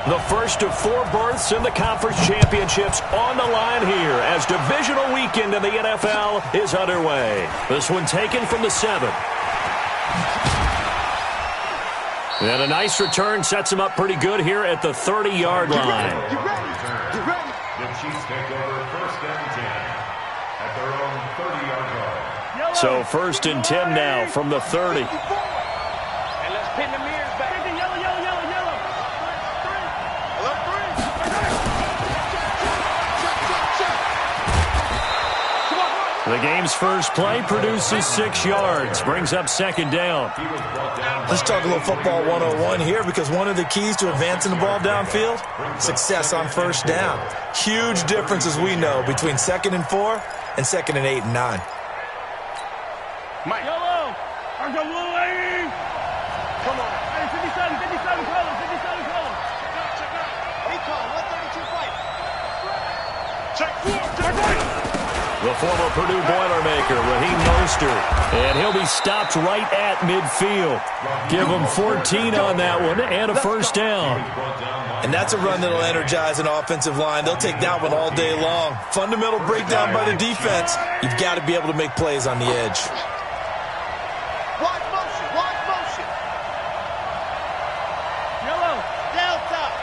The first of 4 berths in the conference championships on the line here as divisional weekend in the NFL is underway. This one taken from the 7. And a nice return sets him up pretty good here at the 30-yard line. You ready? The Chiefs take over 1st and 10 at their own 30-yard line. So 1st and 10 now from the 30. And let's pin the mirrors back. Yellow. The game's first play produces 6 yards, brings up 2nd down. Let's talk a little football 101 here, because one of the keys to advancing the ball downfield, success on 1st down. Huge difference, as we know, between 2nd and 4 and 2nd and 8 and 9. Mike. Yellow. Come on. Hey, 57 colors. Check out. He called 132 fight. Check 4. The former Purdue Boilermaker, Raheem Mostert, and he'll be stopped right at midfield. Give him 14 on that one and a 1st down. And that's a run that'll energize an offensive line. They'll take that one all day long. Fundamental breakdown by the defense. You've got to be able to make plays on the edge. Watch motion. Yellow. Down top.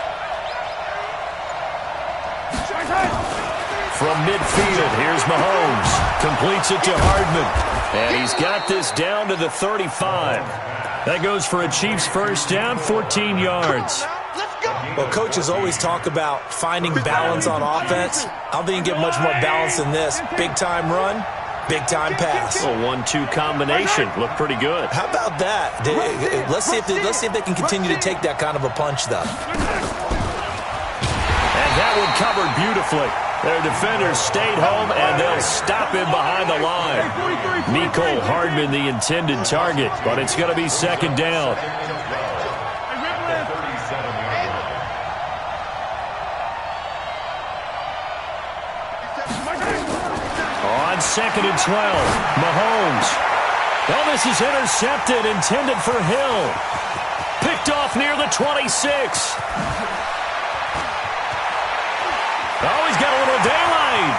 From midfield, here's Mahomes. Completes it to Hardman. And he's got this down to the 35. That goes for a Chiefs 1st down, 14 yards. Well, coaches always talk about finding balance on offense. I don't think you can get much more balance than this. Big-time run, big-time pass. A 1-2 combination. Looked pretty good. How about that? Let's see if they can continue to take that kind of a punch, though. And that one covered beautifully. Their defenders stayed home, and they'll stop him behind the line. Mecole Hardman, the intended target, but it's going to be 2nd down. On 2nd and 12, Mahomes. Oh, this is intercepted, intended for Hill. Picked off near the 26. Oh, he's got a little daylight.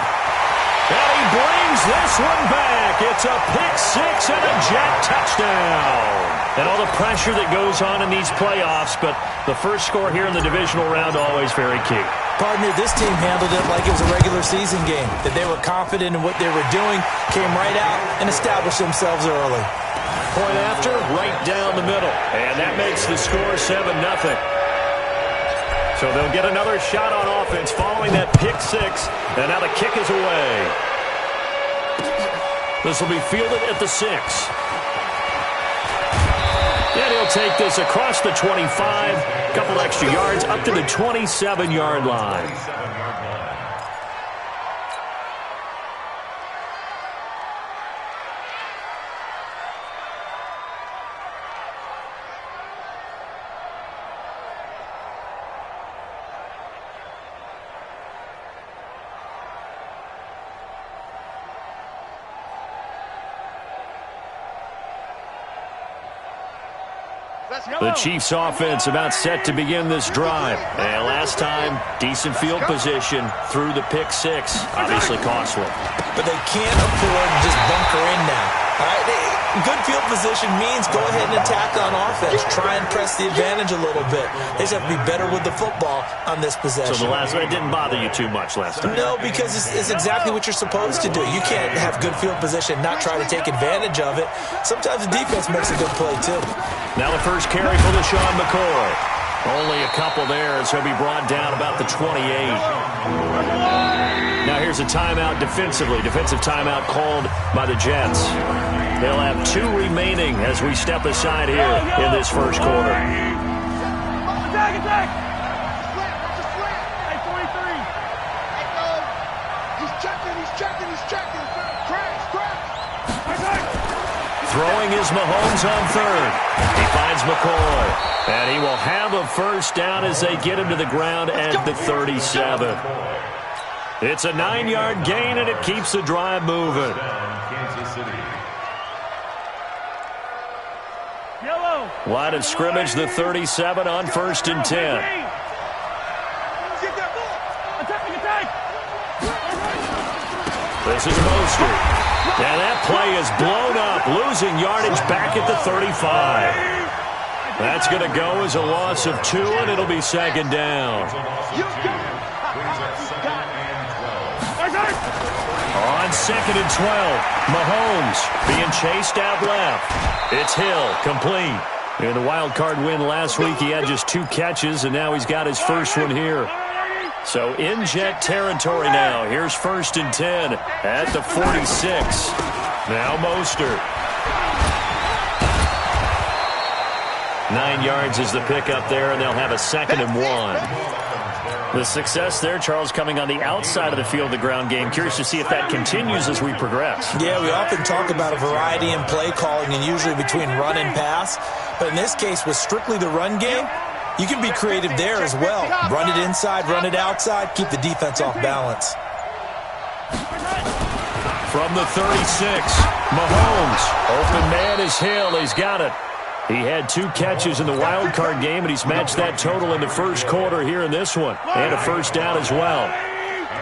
And he brings this one back. It's a pick-6 and a jet touchdown. And all the pressure that goes on in these playoffs, but the first score here in the divisional round always very key. Partner, this team handled it like it was a regular season game, that they were confident in what they were doing, came right out and established themselves early. Point after, right down the middle. And that makes the score 7-0. So they'll get another shot on offense following that pick-6, and now the kick is away. This will be fielded at the 6. And he'll take this across the 25, a couple extra yards, up to the 27-yard line. The Chiefs offense about set to begin this drive. And last time, decent field position through the pick-6. Obviously costly. But they can't afford to just bunker in now. All right? Good field position means go ahead and attack on offense. Try and press the advantage a little bit. They just have to be better with the football on this possession. So the last one didn't bother you too much last time? No, because it's exactly what you're supposed to do. You can't have good field position, not try to take advantage of it. Sometimes the defense makes a good play, too. Now the first carry for LaShawn McCoy. Only a couple there as he'll be brought down about the 28. Now here's a timeout defensively. Defensive timeout called by the Jets. They'll have 2 remaining as we step aside here in this first quarter. Attack! Hey, 43. He's checking. Crash. Throwing is Mahomes on 3rd. He finds McCoy. And he will have a 1st down as they get him to the ground at the 37. It's a 9-yard gain, and it keeps the drive moving. Line of scrimmage, the 37 on 1st and 10. This is Mostert. And that play is blown up, losing yardage back at the 35. That's going to go as a loss of 2, and it'll be second down. On 2nd and 12, Mahomes being chased out left. It's Hill, complete. In the wild card win last week, he had just 2 catches, and now he's got his first one here. So in Jet territory now. Here's 1st and 10 at the 46. Now Mostert. 9 yards is the pickup there, and they'll have a 2nd and 1. The success there, Charles, coming on the outside of the field, the ground game. Curious to see if that continues as we progress. Yeah, we often talk about a variety in play calling and usually between run and pass. But in this case, with strictly the run game, you can be creative there as well. Run it inside, run it outside, keep the defense off balance. From the 36, Mahomes. Open man is Hill. He's got it. He had 2 catches in the wild card game, and he's matched that total in the first quarter here in this one. And a first down as well.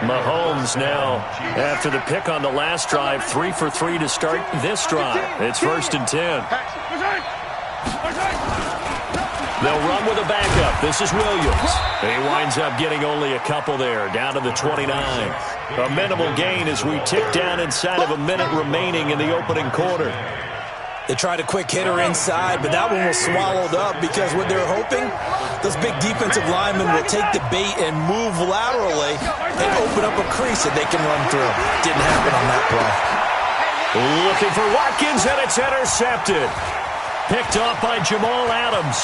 Mahomes now, after the pick on the last drive, 3 for 3 to start this drive. It's 1st and 10. They'll run with a backup. This is Williams. He winds up getting only a couple there, down to the 29. A minimal gain as we tick down inside of a minute remaining in the opening quarter. They tried a quick hitter inside, but that one was swallowed up because what they're hoping, those big defensive linemen will take the bait and move laterally and open up a crease that they can run through. Didn't happen on that play. Looking for Watkins, and it's intercepted. Picked off by Jamal Adams.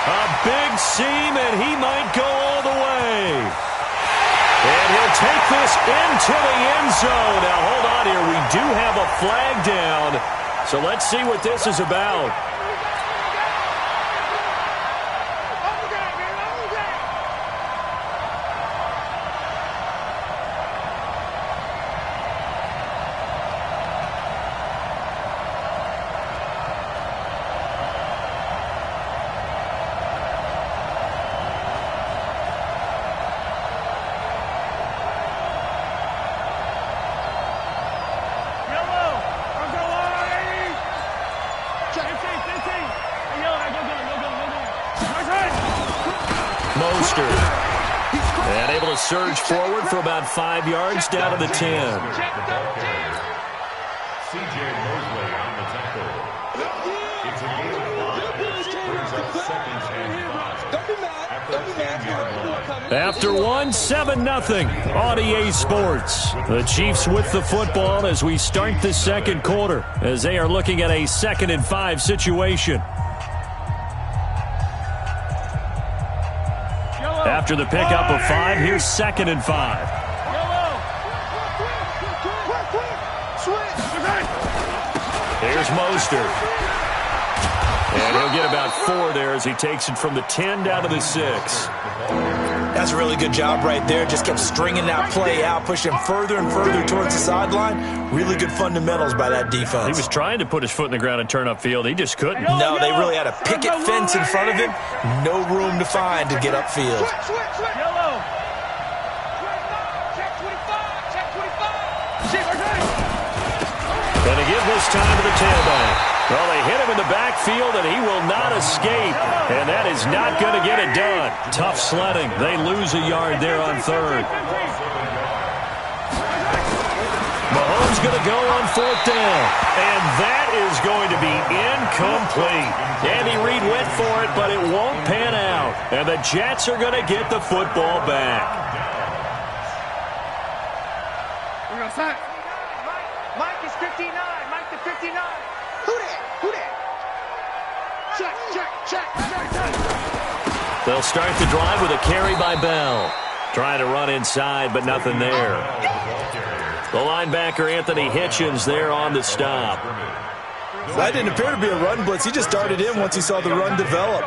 A big seam, and he might go all the way. And he'll take this into the end zone. Now, hold on here. We do have a flag down. So let's see what this is about. And able to surge forward for about 5 yards down to the 10. C.J. Mosley on the tackle. It's a gain of 5. Brings up 2nd and 5. After 1, 7-0 on EA Sports. The Chiefs with the football as we start the second quarter, as they are looking at a 2nd and 5 situation. After the pickup of 5, here's 2nd and 5. Here's Mostert. And he'll get about 4 there as he takes it from the 10 down to the 6. That's a really good job right there. Just kept stringing that play out, pushing further and further towards the sideline. Really good fundamentals by that defense. He was trying to put his foot in the ground and turn upfield. He just couldn't. No, they really had a picket fence in front of him. No room to find to get upfield. Going to give this time to the tailback. Well, they hit him in the backfield, and he will not escape. And that is not going to get it done. Tough sledding. They lose a yard there on 3rd. Mahomes going to go on 4th down. And that is going to be incomplete. Andy Reid went for it, but it won't pan out. And the Jets are going to get the football back. We're going to sack. Mike is 59. Mike to 59. Who that? Who that? Check. They'll start the drive with a carry by Bell. Trying to run inside, but nothing there. The linebacker, Anthony Hitchens, there on the stop. That didn't appear to be a run blitz. He just started in once he saw the run develop.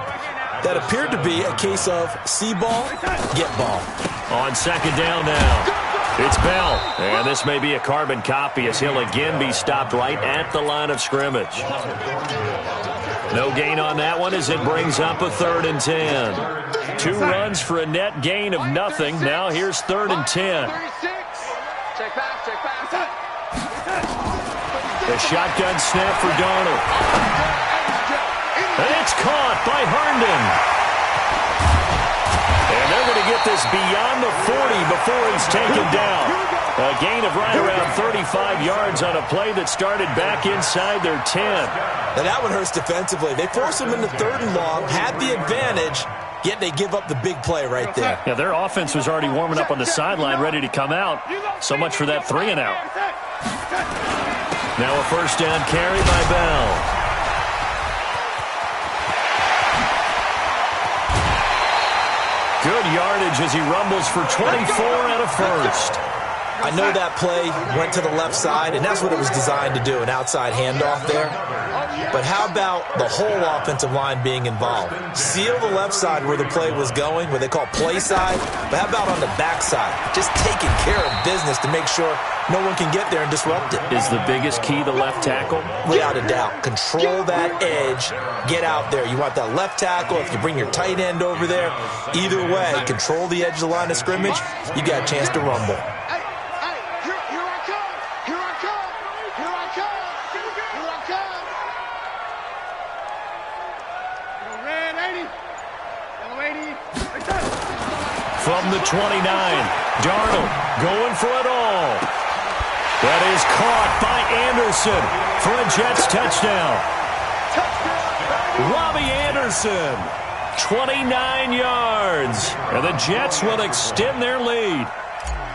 That appeared to be a case of see ball, get ball. On 2nd down now. It's Bell, and this may be a carbon copy as he'll again be stopped right at the line of scrimmage. No gain on that one as it brings up a 3rd and 10. 2 runs for a net gain of nothing. Now here's 3rd and 10. Check pass. The shotgun snap for Darnold. And it's caught by Herndon. And they're going to get this beyond the 40 before he's taken down. A gain of right around 35 yards on a play that started back inside their 10. And that one hurts defensively. They forced him into 3rd and long, had the advantage, yet they give up the big play right there. Yeah, their offense was already warming up on the sideline, ready to come out. So much for that 3 and out. Now a 1st down carry by Bell. Good yardage as he rumbles for 24 and a 1st. I know that play went to the left side, and that's what it was designed to do, an outside handoff there. But how about the whole offensive line being involved? Seal the left side where the play was going, what they call play side, but how about on the back side? Just taking care of business to make sure no one can get there and disrupt it. Is the biggest key the left tackle? Without a doubt. Control that edge. Get out there. You want that left tackle. If you bring your tight end over there, either way, control the edge of the line of scrimmage, you got a chance to rumble. From the 29, Darnold going for it all. That is caught by Anderson for a Jets touchdown. Robbie Anderson, 29 yards. And the Jets will extend their lead.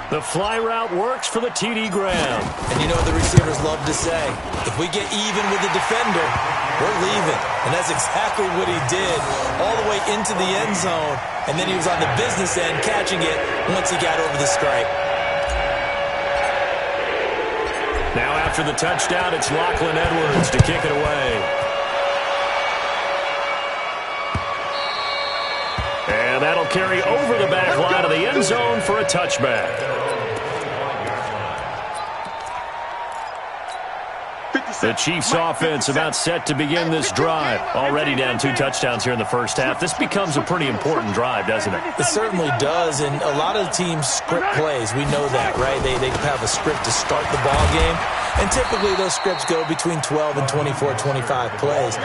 The fly route works for the TD Graham. And you know the receivers love to say, if we get even with the defender, we're leaving. And that's exactly what he did all the way into the end zone. And then he was on the business end catching it once he got over the stripe. Now after the touchdown, it's Lachlan Edwards to kick it away. And that'll carry over the back line of the end zone for a touchback. The Chiefs offense about set to begin this drive. Already down 2 touchdowns here in the first half. This becomes a pretty important drive, doesn't it? It certainly does, and a lot of the teams script plays. We know that, right? They have a script to start the ball game, and typically those scripts go between 12 and 24, 25 plays.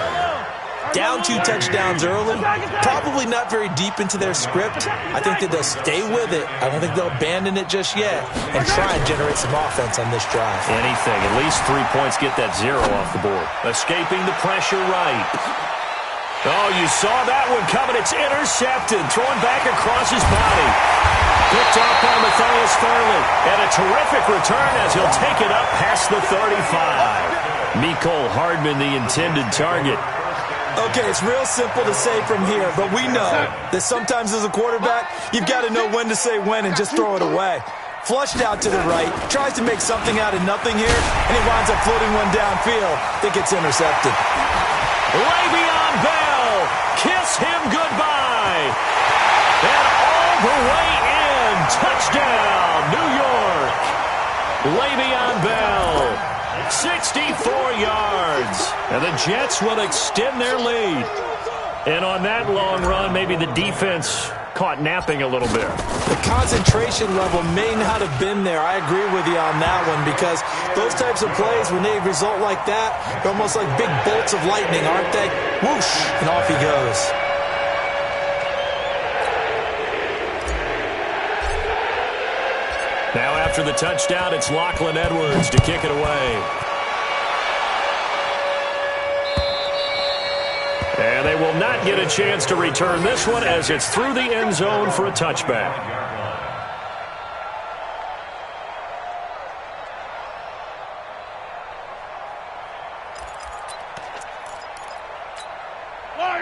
Down 2 touchdowns early, probably not very deep into their script. I think that they'll stay with it. I don't think they'll abandon it just yet and try and generate some offense on this drive. Anything, at least 3 points, get that 0 off the board. Escaping the pressure right. Oh, you saw that one coming. It's intercepted, thrown back across his body. Picked up by Matthias Farley. And a terrific return as he'll take it up past the 35. Mecole Hardman, the intended target. Okay, it's real simple to say from here, but we know that sometimes as a quarterback, you've got to know when to say when and just throw it away. Flushed out to the right, tries to make something out of nothing here, and he winds up floating one downfield that gets intercepted. Le'Veon Bell, kiss him goodbye. And all the way in, touchdown, New York. Le'Veon Bell. 64 yards, and the Jets will extend their lead. And on that long run, maybe the defense caught napping a little bit. The concentration level may not have been there. I agree with you on that one, because those types of plays, when they result like that, they're almost like big bolts of lightning, aren't they? Whoosh, and off he goes. Now after the touchdown, it's Lachlan Edwards to kick it away. And they will not get a chance to return this one as it's through the end zone for a touchback.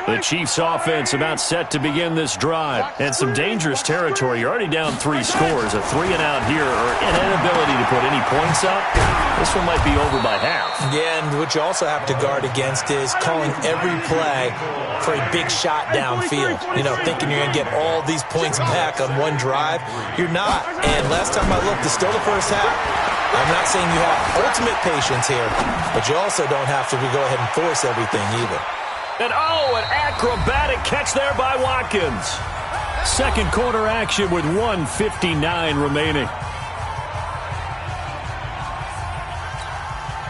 The Chiefs offense about set to begin this drive. And some dangerous territory. You're already down 3 scores. A 3 and out here, or an inability to put any points up. This one might be over by half. Yeah, and what you also have to guard against is calling every play for a big shot downfield. You know, thinking you're going to get all these points back on one drive. You're not. And last time I looked, it's still the first half. I'm not saying you have ultimate patience here, but you also don't have to go ahead and force everything either. And oh, an acrobatic catch there by Watkins. Second quarter action with 1:59 remaining.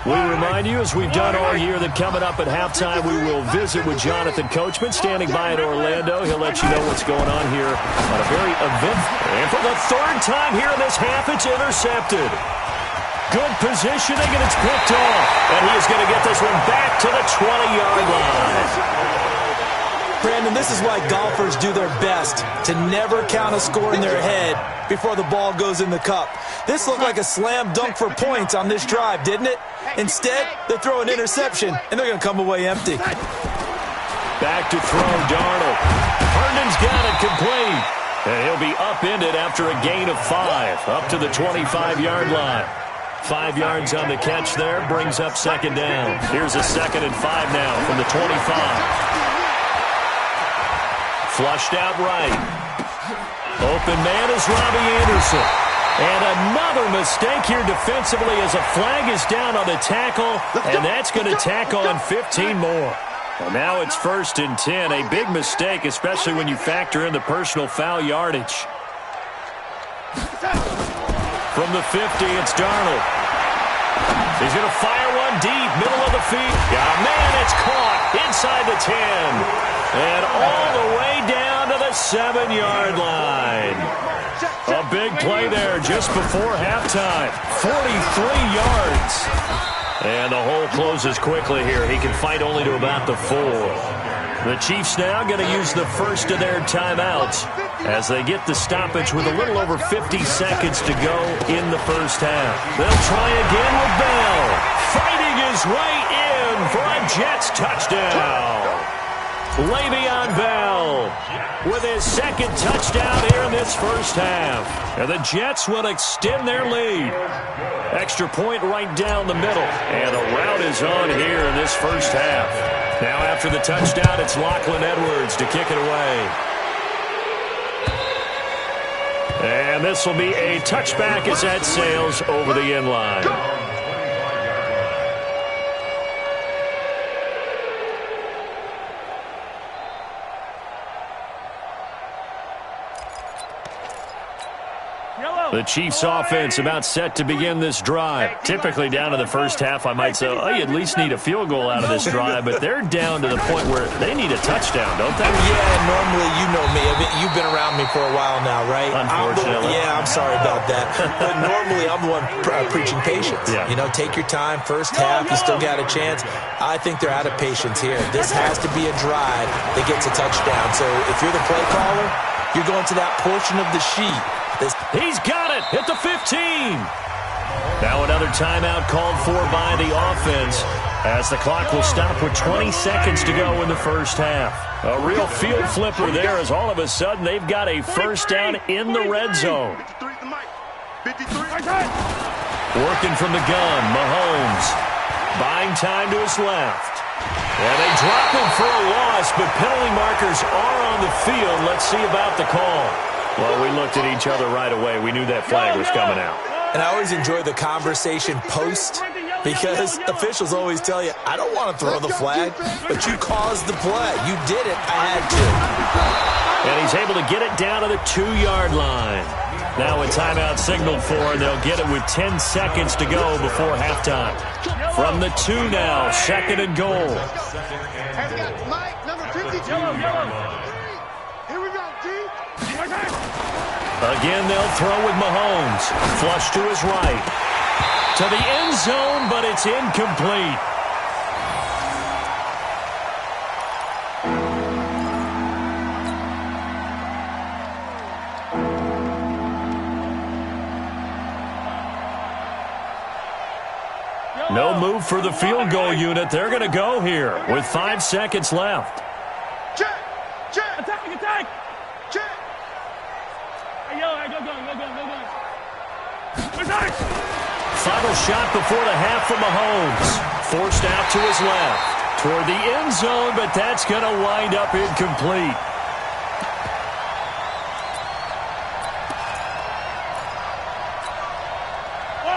We remind you, as we've done all year, that coming up at halftime, we will visit with Jonathan Coachman, standing by in Orlando. He'll let you know what's going on here on a very eventful. And for the third time here in this half, it's intercepted. Good positioning, and it's picked off. And he is going to get this one back to the 20-yard line. Brandon, this is why golfers do their best to never count a score in their head before the ball goes in the cup. This looked like a slam dunk for points on this drive, didn't it? Instead, they throw an interception, and they're going to come away empty. Back to throw, Darnold. Herndon's got it complete. And he'll be upended after a gain of 5, up to the 25-yard line. 5 yards on the catch there, brings up second down. Here's a 2nd and 5 now from the 25. Flushed out right. Open man is Robbie Anderson. And another mistake here defensively as a flag is down on the tackle, and that's going to tack on 15 more. And now it's 1st and 10. A big mistake, especially when you factor in the personal foul yardage. From the 50, it's Darnold. He's going to fire one deep, middle of the field. Yeah, man, it's caught inside the 10. And all the way down to the 7-yard line. A big play there just before halftime. 43 yards. And the hole closes quickly here. He can fight only to about the 4. The Chiefs now going to use the first of their timeouts as they get the stoppage with a little over 50 seconds to go in the first half. They'll try again with Bell. Fighting his way in for a Jets touchdown. Le'Veon Bell with his 2nd touchdown here in this first half. And the Jets will extend their lead. Extra point right down the middle. And the route is on here in this first half. Now after the touchdown, it's Lachlan Edwards to kick it away. And this will be a touchback as that sails over the end line. The Chiefs offense about set to begin this drive. Typically down to the first half, I might say, oh, you at least need a field goal out of this drive, but they're down to the point where they need a touchdown, don't they? Yeah, normally, you know me. You've been around me for a while now, right? Unfortunately. I'm sorry about that. But normally, I'm the one preaching patience. Yeah. You know, take your time. First half, you still got a chance. I think they're out of patience here. This has to be a drive that gets a touchdown. So if you're the play caller, you're going to that portion of the sheet. He's got it at the 15. Now another timeout called for by the offense as the clock will stop with 20 seconds to go in the first half. A real field flipper there as all of a sudden they've got a first down in the red zone. Working from the gun, Mahomes. Buying time to his left. And they drop him for a loss, but penalty markers are on the field. Let's see about the call. Well, we looked at each other right away. We knew that flag was coming out. And I always enjoy the conversation post because officials always tell you, I don't want to throw the flag, but you caused the play. You did it. I had to. And he's able to get it down to the 2-yard line. Now a timeout signaled for, and they'll get it with 10 seconds to go before halftime. From the 2 now, 2nd and goal. Again, they'll throw with Mahomes. Flush to his right. To the end zone, but it's incomplete. No move for the field goal unit. They're going to go here with 5 seconds left. Check! Attack! Check! Hey, yo, go. Final shot before the half from Mahomes. Forced out to his left. Toward the end zone, but that's going to wind up incomplete.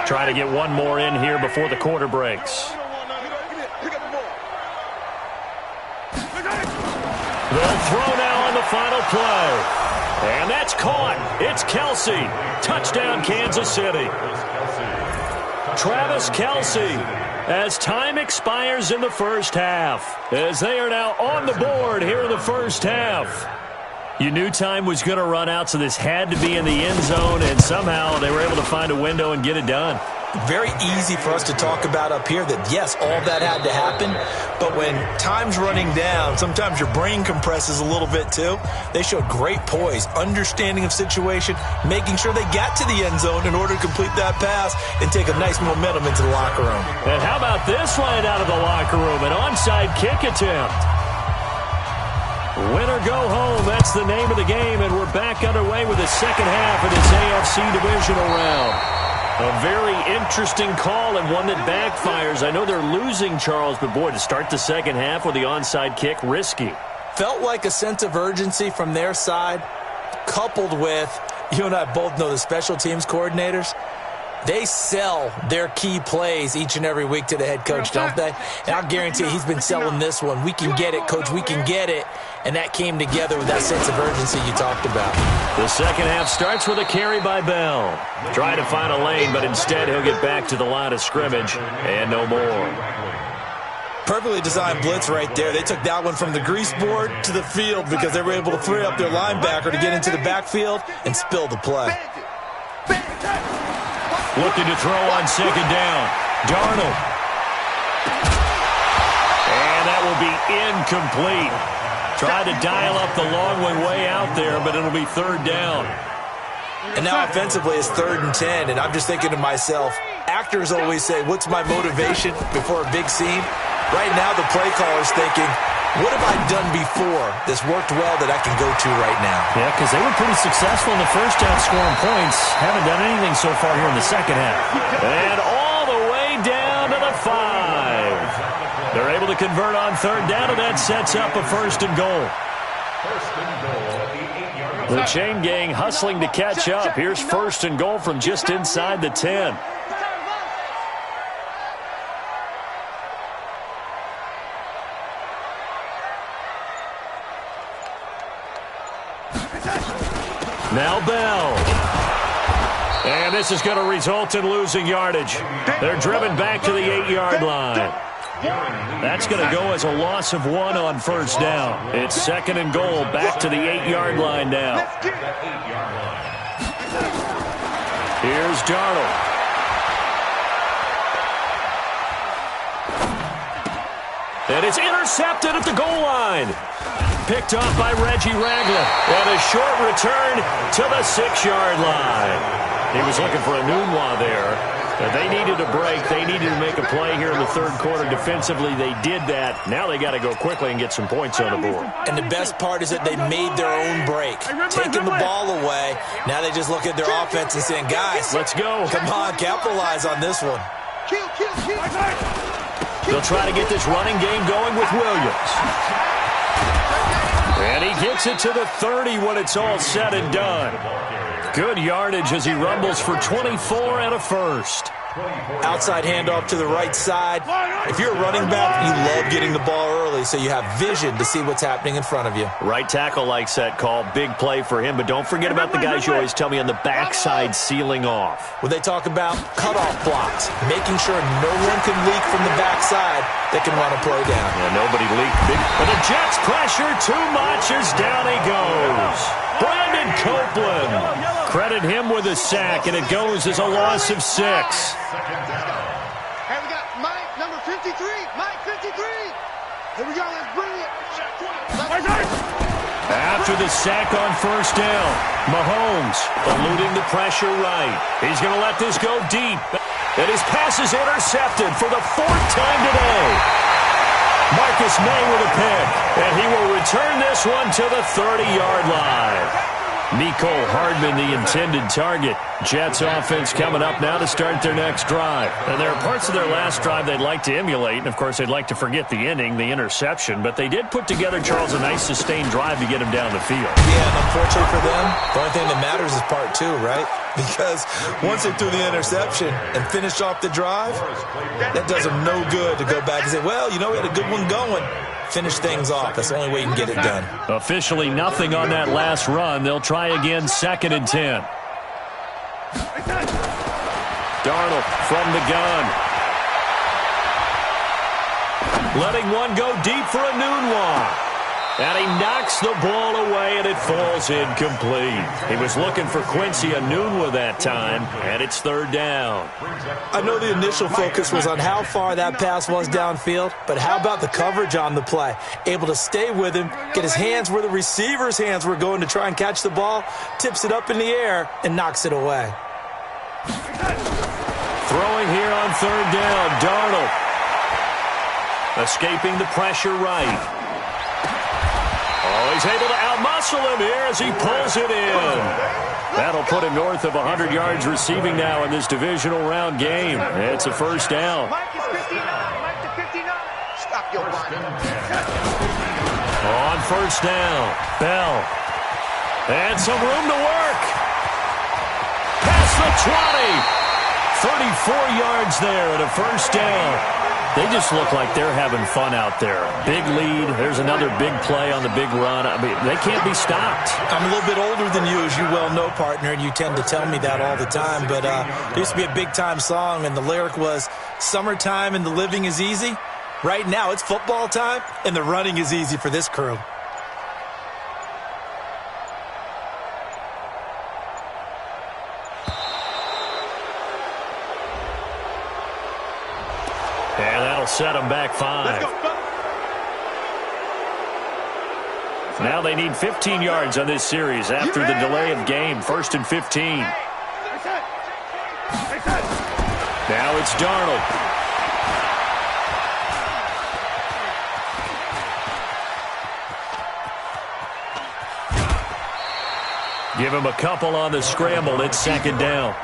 Try to get one more in here before the quarter breaks. They'll throw now on the final play. And that's caught. It's Kelsey. Touchdown, Kansas City. Travis Kelsey, as time expires in the first half, as they are now on the board here in the first half. You knew time was going to run out, so this had to be in the end zone, and somehow they were able to find a window and get it done. Very easy for us to talk about up here that, yes, all that had to happen, but when time's running down, sometimes your brain compresses a little bit too. They showed great poise, understanding of situation, making sure they got to the end zone in order to complete that pass and take a nice momentum into the locker room. And how about this line out of the locker room? An onside kick attempt. Win or go home, that's the name of the game, and we're back underway with the second half of this AFC divisional round. A very interesting call and one that backfires. I know they're losing, Charles, but boy, to start the second half with the onside kick, risky. Felt like a sense of urgency from their side, coupled with, you and I both know the special teams coordinators, they sell their key plays each and every week to the head coach, don't they? And I'll guarantee you he's been selling this one. We can get it, coach, we can get it. And that came together with that sense of urgency you talked about. The second half starts with a carry by Bell. Trying to find a lane, but instead he'll get back to the line of scrimmage and no more. Perfectly designed blitz right there. They took that one from the grease board to the field because they were able to free up their linebacker to get into the backfield and spill the play. Looking to throw on second down. Darnold. And that will be incomplete. Tried to dial up the long one way out there, but it'll be third down. And now offensively it's 3rd and 10, and I'm just thinking to myself, actors always say, what's my motivation before a big scene? Right now the play caller's thinking, what have I done before that's worked well that I can go to right now? Yeah, because they were pretty successful in the first half scoring points. Haven't done anything so far here in the second half. And all the way down to the 5. They're able to convert on third down, and that sets up a first and goal. The chain gang hustling to catch up. Here's first and goal from just inside the 10. Now Bell. And this is going to result in losing yardage. They're driven back to the 8-yard line. That's going to go as a loss of 1 on first down. It's second and goal, back to the 8-yard line now. Here's Darnold. And it's intercepted at the goal line. Picked off by Reggie Ragland. And a short return to the 6-yard line. He was looking for a Nunwa there. They needed a break. They needed to make a play here in the third quarter. Defensively, they did that. Now they got to go quickly and get some points on the board. And the best part is that they made their own break. Taking the ball away. Now they just look at their offense and saying, guys, let's go. Come on, capitalize on this one. They'll try to get this running game going with Williams. And he gets it to the 30 when it's all said and done. Good yardage as he rumbles for 24 and a first. Outside handoff to the right side. If you're a running back, you love getting the ball early so you have vision to see what's happening in front of you. Right tackle likes that call. Big play for him, but don't forget about the guys you always tell me on the backside sealing off. When they talk about cutoff blocks, making sure no one can leak from the backside that can run a play down. Yeah, nobody leaked big. But the Jets pressure too much as down he goes. Brandon Copeland. Credit him with a sack, and it goes as a loss of 6. Hey, we got Mike, number 53. Mike, 53. Here we go. Let's bring it. After the sack on first down, Mahomes eluding the pressure right. He's going to let this go deep. And his pass is intercepted for the 4th time today. Marcus May with a pick, and he will return this one to the 30-yard line. Mecole Hardman, the intended target. Jets offense coming up now to start their next drive. And there are parts of their last drive they'd like to emulate. And, of course, they'd like to forget the ending, the interception. But they did put together, Charles, a nice sustained drive to get him down the field. Yeah, and unfortunately for them, the only thing that matters is part 2, right? Because once they threw the interception and finished off the drive, that does them no good to go back and say, well, you know, we had a good one going. finish things off. That's the only way you can get it done. Officially nothing on that last run. They'll try again, 2nd and 10. Darnold from the gun. Letting one go deep for a noon one. And he knocks the ball away, and it falls incomplete. He was looking for Quincy Enunwa that time, and it's 3rd down. I know the initial focus was on how far that pass was downfield, but how about the coverage on the play? Able to stay with him, get his hands where the receiver's hands were going to try and catch the ball, tips it up in the air, and knocks it away. Throwing here on 3rd down, Darnold. Escaping the pressure right. Oh, he's able to outmuscle him here as he pulls it in. That'll put him north of 100 yards receiving now in this divisional round game. It's a 1st down. Mike is 59. Mike to 59. Stop your running. On 1st down, Bell. And some room to work. Past the 20. 34 yards there at a 1st down. They just look like they're having fun out there. Big lead. There's another big play on the big run. I mean, they can't be stopped. I'm a little bit older than you, as you well know, partner, and you tend to tell me that all the time. But there used to be a big-time song, and the lyric was, "Summertime and the living is easy." Right now, it's football time, and the running is easy for this crew. And that'll set them back 5. Now they need 15 yards on this series after the delay of game. 1st and 15. Now it's Darnold. Give him a couple on the scramble. It's 2nd down.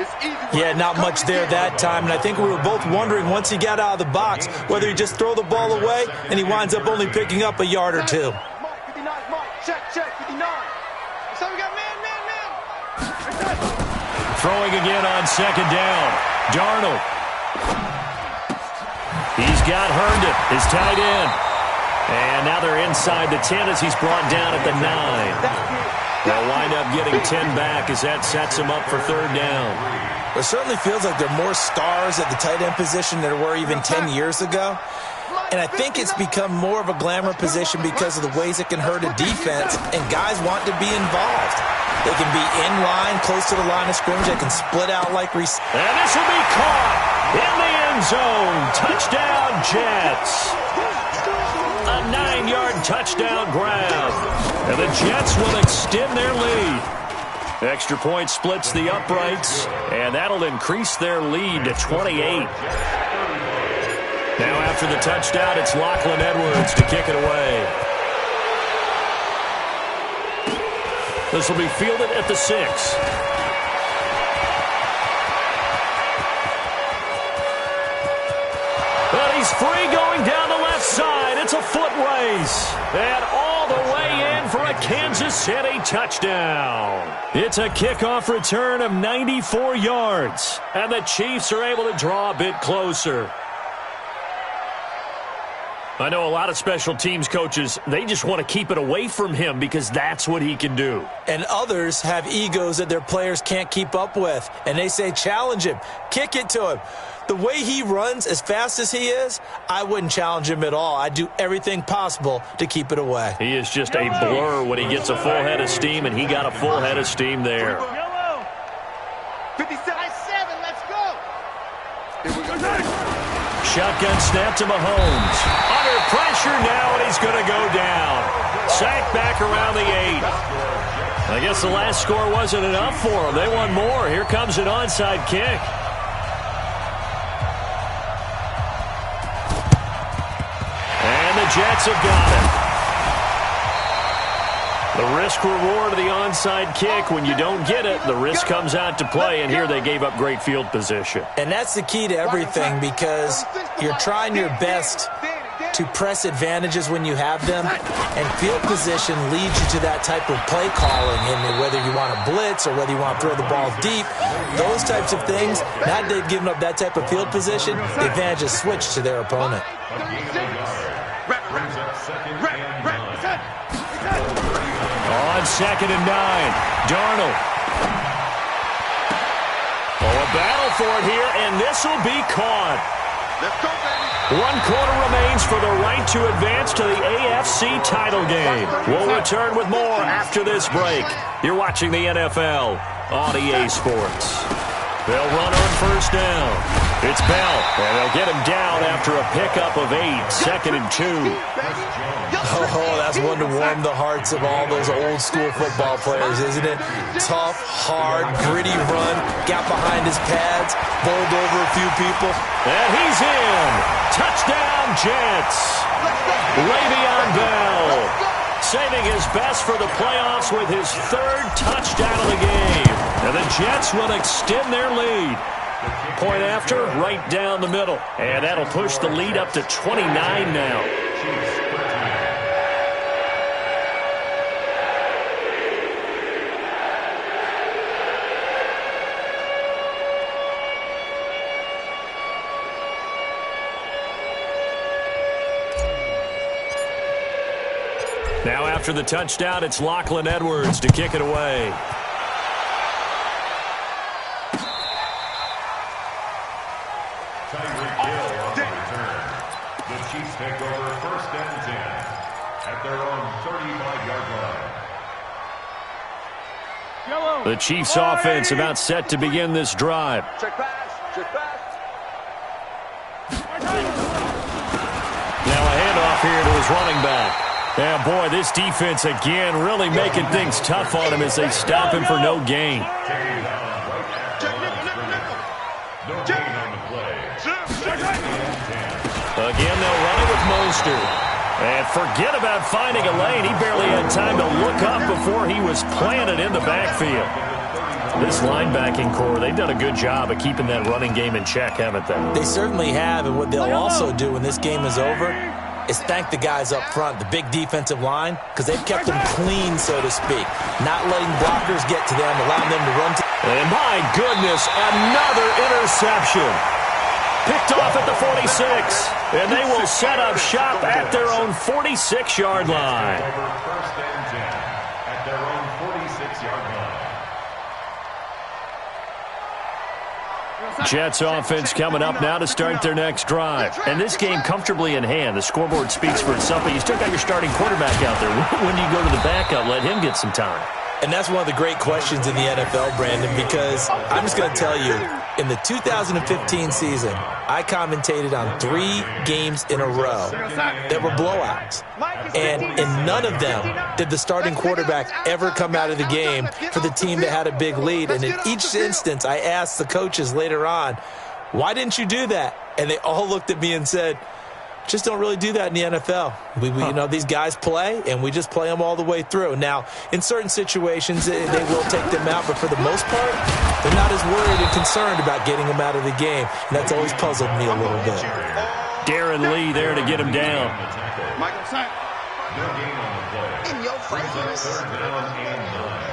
Yeah, not much there that time, and I think we were both wondering once he got out of the box whether he just throw the ball away and he winds up only picking up a yard or 2. Mike, 59, Mike. Check, 59. So we got man. Throwing again on 2nd down. Darnold. He's got Herndon, his tight end. And now they're inside the 10 as he's brought down at the 9. They'll wind up getting 10 back as that sets him up for 3rd down. It certainly feels like there are more stars at the tight end position than there were even 10 years ago. And I think it's become more of a glamour position because of the ways it can hurt a defense, and guys want to be involved. They can be in line, close to the line of scrimmage. They can split out like receivers. And this will be caught in the end zone. Touchdown, Jets. A 9-yard touchdown grab. And the Jets will extend their lead. Extra point splits the uprights, and that'll increase their lead to 28. Now after the touchdown, it's Lachlan Edwards to kick it away. This will be fielded at the 6. But he's free going down the left side. It's a foot race. And all the way in for a Kansas City touchdown. It's a kickoff return of 94 yards. And the Chiefs are able to draw a bit closer. I know a lot of special teams coaches, they just want to keep it away from him because that's what he can do. And others have egos that their players can't keep up with. And they say, challenge him, kick it to him. The way he runs as fast as he is, I wouldn't challenge him at all. I'd do everything possible to keep it away. He is just a blur when he gets a full head of steam, and he got a full head of steam there. 57, let's go. Shotgun snap to Mahomes. Under pressure now, and he's going to go down. Sacked back around the 8. I guess the last score wasn't enough for them. They want more. Here comes an onside kick. And the Jets have got it. The risk-reward of the onside kick, when you don't get it, the risk comes out to play, and here they gave up great field position. And that's the key to everything, because you're trying your best to press advantages when you have them, and field position leads you to that type of play calling, and whether you want to blitz or whether you want to throw the ball deep, those types of things, now that they've given up that type of field position, the advantage is switched to their opponent. Brings up second and 9. On 2nd and 9, Darnold. Oh, a battle for it here, and this will be caught. Let's go, baby. 1 quarter remains for the right to advance to the AFC title game. We'll return with more after this break. You're watching the NFL on EA Sports. They'll run on 1st down. It's Bell, and they'll get him down after a pickup of 8, 2nd and 2. Oh, that's one to warm the hearts of all those old school football players, isn't it? Tough, hard, gritty run, got behind his pads, bowled over a few people. And he's in. Touchdown, Jets. Le'Veon Bell saving his best for the playoffs with his 3rd touchdown of the game. And the Jets will extend their lead. Point after, right down the middle. And that'll push the lead up to 29 now. Now after the touchdown, it's Lachlan Edwards to kick it away. Take over 1st and 10 at their own 35-yard line. The Chiefs offense about set to begin this drive. Check pass. Check pass. Now a handoff here to his running back. Yeah, boy, this defense again really making things tough on him as they stop him for no gain. No gain on the play. Again, they'll run it with Mostert. And forget about finding a lane. He barely had time to look up before he was planted in the backfield. This linebacking core, they've done a good job of keeping that running game in check, haven't they? They certainly have, and what they'll also do when this game is over is thank the guys up front, the big defensive line, because they've kept them clean, so to speak. Not letting blockers get to them, allowing them to run to. And my goodness, another interception. Picked off at the 46, and they will set up shop at their own 46-yard line. Over 1st and 10 at their own 46-yard line. Jets offense coming up now to start their next drive. And this game comfortably in hand. The scoreboard speaks for itself, but you still got your starting quarterback out there. When do you go to the backup, let him get some time? And that's one of the great questions in the NFL, Brandon, because I'm just going to tell you, in the 2015 season, I commentated on 3 games in a row that were blowouts. And in none of them did the starting quarterback ever come out of the game for the team that had a big lead. And in each instance, I asked the coaches later on, why didn't you do that? And they all looked at me and said, just don't really do that in the NFL. We you know, these guys play, and we just play them all the way through. Now, in certain situations, they will take them out, but for the most part, they're not as worried and concerned about getting them out of the game. And that's always puzzled me a little bit. Darren Lee there to get him down. Michael, sign. No gain on the play. In your Brings up face. 3rd down and 9.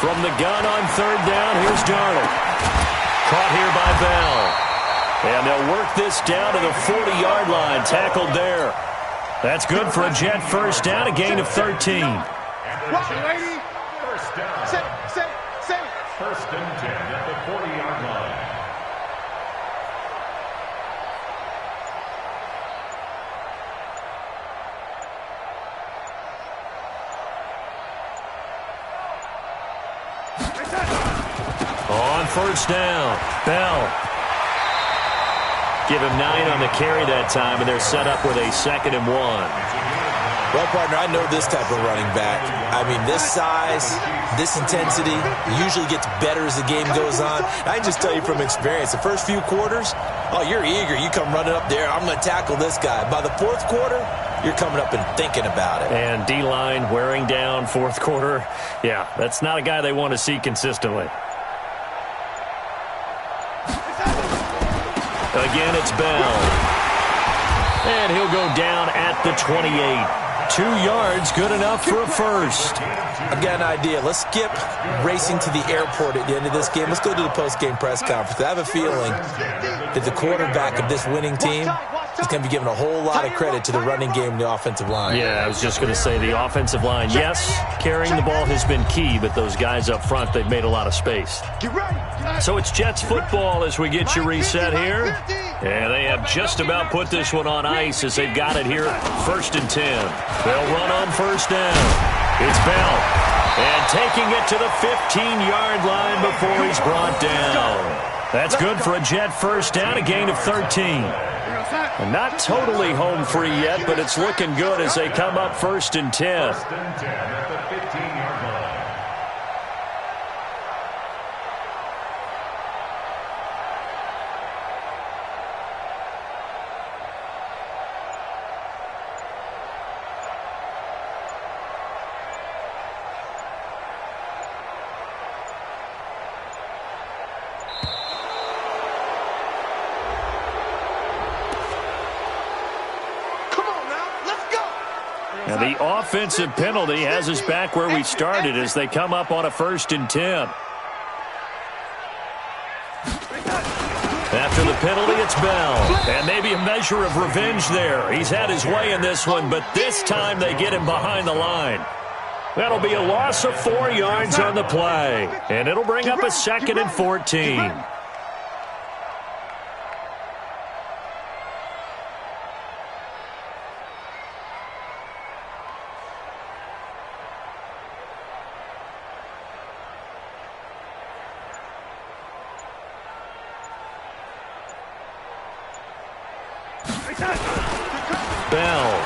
From the gun on 3rd down, here's Darnold. Caught here by Bell. And they'll work this down to the 40-yard line, tackled there. That's good for a Jet 1st down, a gain of 13. First down. Say. 1st and 10 at the 40-yard line. On 1st down, Bell. Give him 9 on the carry that time, and they're set up with a 2nd and 1. Well, partner, I know this type of running back. I mean, this size, this intensity usually gets better as the game goes on. I can just tell you from experience, the first few quarters, oh, you're eager. You come running up there, I'm going to tackle this guy. By the 4th quarter, you're coming up and thinking about it. And D-line wearing down 4th quarter. Yeah, that's not a guy they want to see consistently. Again, it's Bell. And he'll go down at the 28. 2 yards, good enough for a first. I've got an idea. Let's skip racing to the airport at the end of this game. Let's go to the post-game press conference. I have a feeling that the quarterback of this winning team is going to be given a whole lot of credit to the running game and the offensive line. Yeah, I was just going to say the offensive line, yes, carrying the ball has been key, but those guys up front, they've made a lot of space. So it's Jets football as we get you reset here. And they have just about put this one on ice as they've got it here, 1st and 10. They'll run on 1st down. It's Bell. And taking it to the 15-yard line before he's brought down. That's good for a Jet 1st down, a gain of 13. And not totally home free yet, but it's looking good as they come up 1st and 10. 1st and 10 at the 15-yard line. And the offensive penalty has us back where we started as they come up on a 1st and 10. After the penalty, it's Bell. And maybe a measure of revenge there. He's had his way in this one, but this time they get him behind the line. That'll be a loss of 4 yards on the play. And it'll bring up a 2nd and 14. Bell.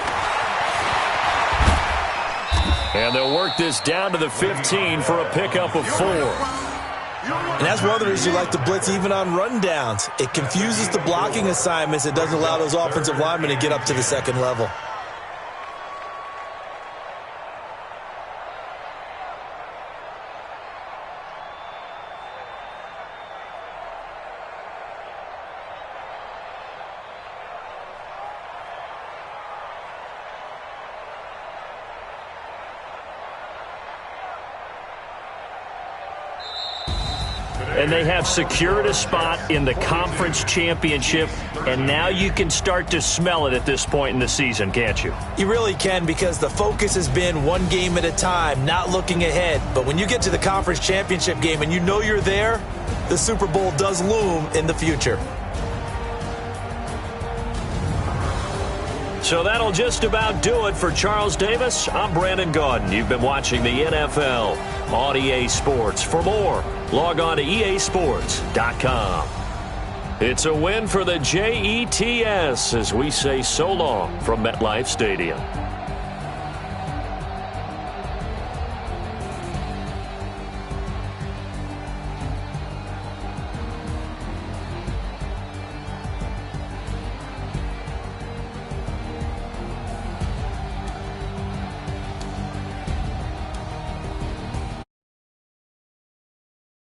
And they'll work this down to the 15 for a pickup of 4. And that's one of the reasons you like to blitz even on rundowns. It confuses the blocking assignments. It doesn't allow those offensive linemen to get up to the 2nd level. And they have secured a spot in the conference championship, and now you can start to smell it at this point in the season, can't you? You really can, because the focus has been one game at a time, not looking ahead. But when you get to the conference championship game and you know you're there, the Super Bowl does loom in the future. So that'll just about do it for Charles Davis. I'm Brandon Gaudin. You've been watching the NFL on EA Sports. For more, log on to easports.com. It's a win for the Jets as we say so long from MetLife Stadium.